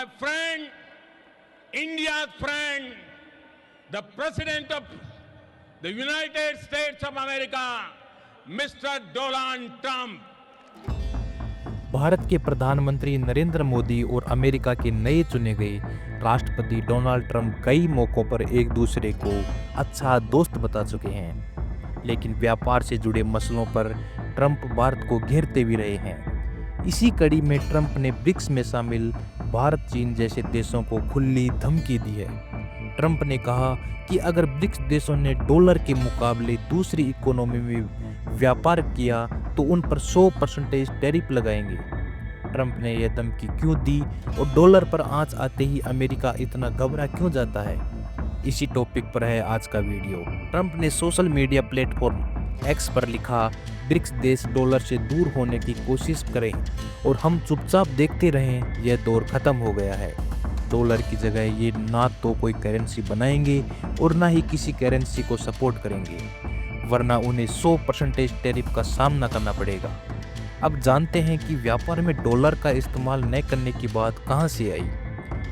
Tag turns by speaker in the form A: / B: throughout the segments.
A: My friend, India's friend, the President of the United States of America, Mr. Donald Trump.
B: Bharat के प्रधानमंत्री नरेंद्र मोदी और America के नए चुने गए राष्ट्रपति डोनाल्ड ट्रंप कई मौकों पर एक दूसरे को अच्छा दोस्त बता चुके हैं, लेकिन व्यापार से जुड़े मसलों पर ट्रंप भारत को घेरते भी रहे हैं। इसी कड़ी में ट्रंप ने ब्रिक्स में शामिल भारत, चीन जैसे देशों को खुली धमकी दी है। ट्रंप ने कहा कि अगर ब्रिक्स देशों ने डॉलर के मुकाबले दूसरी इकोनॉमी में व्यापार किया तो उन पर 100% टैरिफ लगाएंगे। ट्रंप ने यह धमकी क्यों दी और डॉलर पर आंच आते ही अमेरिका इतना घबरा क्यों जाता है, इसी टॉपिक पर है आज का वीडियो। ट्रंप ने सोशल मीडिया प्लेटफॉर्म एक्स पर लिखा, ब्रिक्स देश डॉलर से दूर होने की कोशिश करें और हम चुपचाप देखते रहें, यह दौर खत्म हो गया है। डॉलर की जगह ये ना तो कोई करेंसी बनाएंगे और ना ही किसी करेंसी को सपोर्ट करेंगे, वरना उन्हें 100% टैरिफ का सामना करना पड़ेगा। अब जानते हैं कि व्यापार में डॉलर का इस्तेमाल न करने की बात कहां से आई।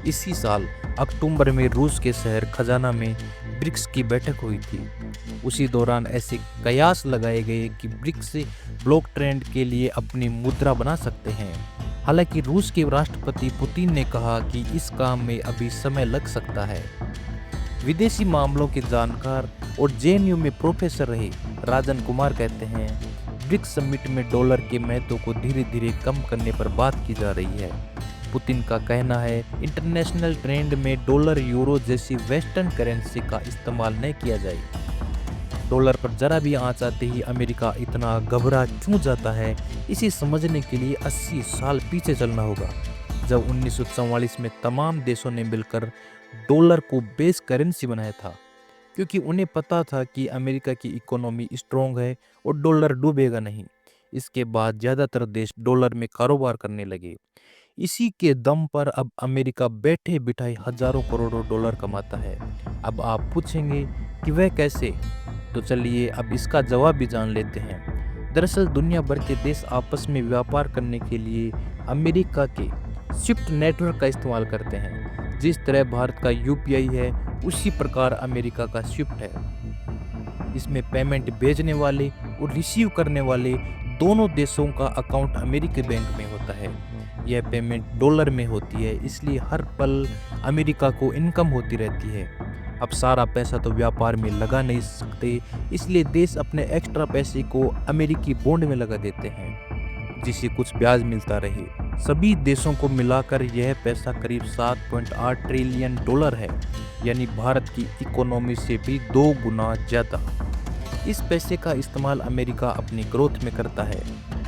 B: इसी साल अक्टूबर में रूस के शहर खजाना में ब्रिक्स की बैठक हुई थी। उसी दौरान ऐसे कयास लगाए गए कि ब्रिक्स ब्लॉक ट्रेंड के लिए अपनी मुद्रा बना सकते हैं। हालांकि रूस के राष्ट्रपति पुतिन ने कहा कि इस काम में अभी समय लग सकता है। विदेशी मामलों के जानकार और जेएनयू में प्रोफेसर रहे राजन कुमार कहते हैं, ब्रिक्स समिट में डॉलर के महत्व को धीरे धीरे कम करने पर बात की जा रही है। पुतिन का कहना है, इंटरनेशनल ट्रेंड में डॉलर, यूरो जैसी वेस्टर्न करेंसी का इस्तेमाल नहीं किया जाए। डॉलर पर जरा भी आंच आते ही अमेरिका इतना घबरा क्यों जाता है, इसे समझने के लिए 80 साल पीछे चलना होगा, जब 1944 में तमाम देशों ने मिलकर डॉलर को बेस करेंसी बनाया था, क्योंकि उन्हें पता था कि अमेरिका की इकोनॉमी स्ट्रॉन्ग है और डॉलर डूबेगा नहीं। इसके बाद ज़्यादातर देश डॉलर में कारोबार करने लगे। इसी के दम पर अब अमेरिका बैठे बिठाए हजारों करोड़ों डॉलर कमाता है। अब आप पूछेंगे कि वह कैसे, तो चलिए अब इसका जवाब भी जान लेते हैं। दरअसल दुनिया भर के देश आपस में व्यापार करने के लिए अमेरिका के स्विफ्ट नेटवर्क का इस्तेमाल करते हैं। जिस तरह भारत का यूपीआई है, उसी प्रकार अमेरिका का स्विफ्ट है। इसमें पेमेंट भेजने वाले और रिसीव करने वाले दोनों देशों का अकाउंट अमेरिकी बैंक में होता है। यह पेमेंट डॉलर में होती है, इसलिए हर पल अमेरिका को इनकम होती रहती है। अब सारा पैसा तो व्यापार में लगा नहीं सकते, इसलिए देश अपने एक्स्ट्रा पैसे को अमेरिकी बॉन्ड में लगा देते हैं, जिससे कुछ ब्याज मिलता रहे। सभी देशों को मिलाकर यह पैसा करीब 7.8 ट्रिलियन डॉलर है, यानी भारत की इकोनॉमी से भी 2 गुना ज़्यादा। इस पैसे का इस्तेमाल अमेरिका अपनी ग्रोथ में करता है।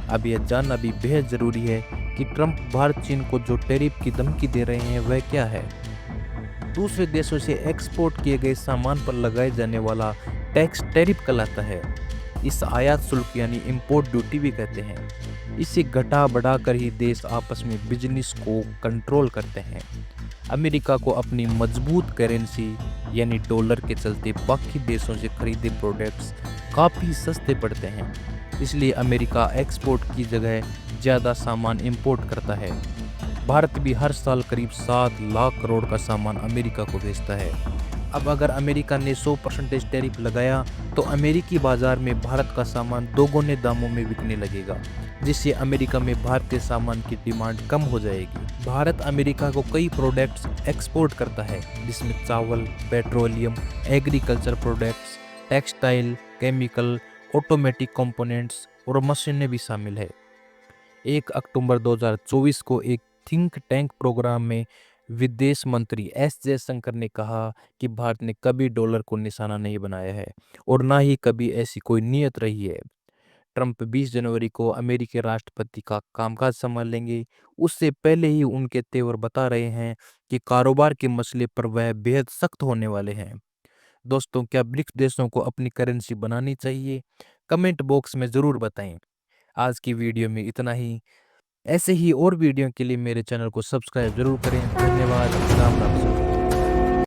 B: अब यह जानना भी बेहद ज़रूरी है कि ट्रंप भारत, चीन को जो टैरिफ की धमकी दे रहे हैं वह क्या है। दूसरे देशों से एक्सपोर्ट किए गए सामान पर लगाए जाने वाला टैक्स टैरिफ कहलाता है। इस आयात शुल्क यानी इंपोर्ट ड्यूटी भी कहते हैं। इसे घटा बढ़ाकर ही देश आपस में बिजनेस को कंट्रोल करते हैं। अमेरिका को अपनी मजबूत करेंसी यानी डॉलर के चलते बाकी देशों से खरीदे प्रोडक्ट्स काफ़ी सस्ते पड़ते हैं, इसलिए अमेरिका एक्सपोर्ट की जगह ज़्यादा सामान इंपोर्ट करता है। भारत भी हर साल करीब 7 लाख करोड़ का सामान अमेरिका को भेजता है। अब अगर अमेरिका ने 100% टैरिफ लगाया तो अमेरिकी बाजार में भारत का सामान दोगुने दामों में बिकने लगेगा, जिससे अमेरिका में भारतीय सामान की डिमांड कम हो जाएगी। भारत अमेरिका को कई प्रोडक्ट्स एक्सपोर्ट करता है, जिसमें चावल, petroleum, agriculture products, textile, chemical, automatic components और मशीनें भी शामिल है। 1 अक्टूबर 2024 को एक थिंक टैंक प्रोग्राम में विदेश मंत्री एस जयशंकर ने कहा कि भारत ने कभी डॉलर को निशाना नहीं बनाया है और ना ही कभी ऐसी कोई नीयत रही है। ट्रंप 20 जनवरी को अमेरिकी राष्ट्रपति का कामकाज संभालेंगे। उससे पहले ही उनके तेवर बता रहे हैं कि कारोबार के मसले पर वह बेहद सख्त होने वाले हैं। दोस्तों, क्या ब्रिक्स देशों को अपनी करेंसी बनानी चाहिए? कमेंट बॉक्स में ज़रूर बताएं। आज की वीडियो में इतना ही। ऐसे ही और वीडियो के लिए मेरे चैनल को सब्सक्राइब जरूर करें। धन्यवाद। राम राम।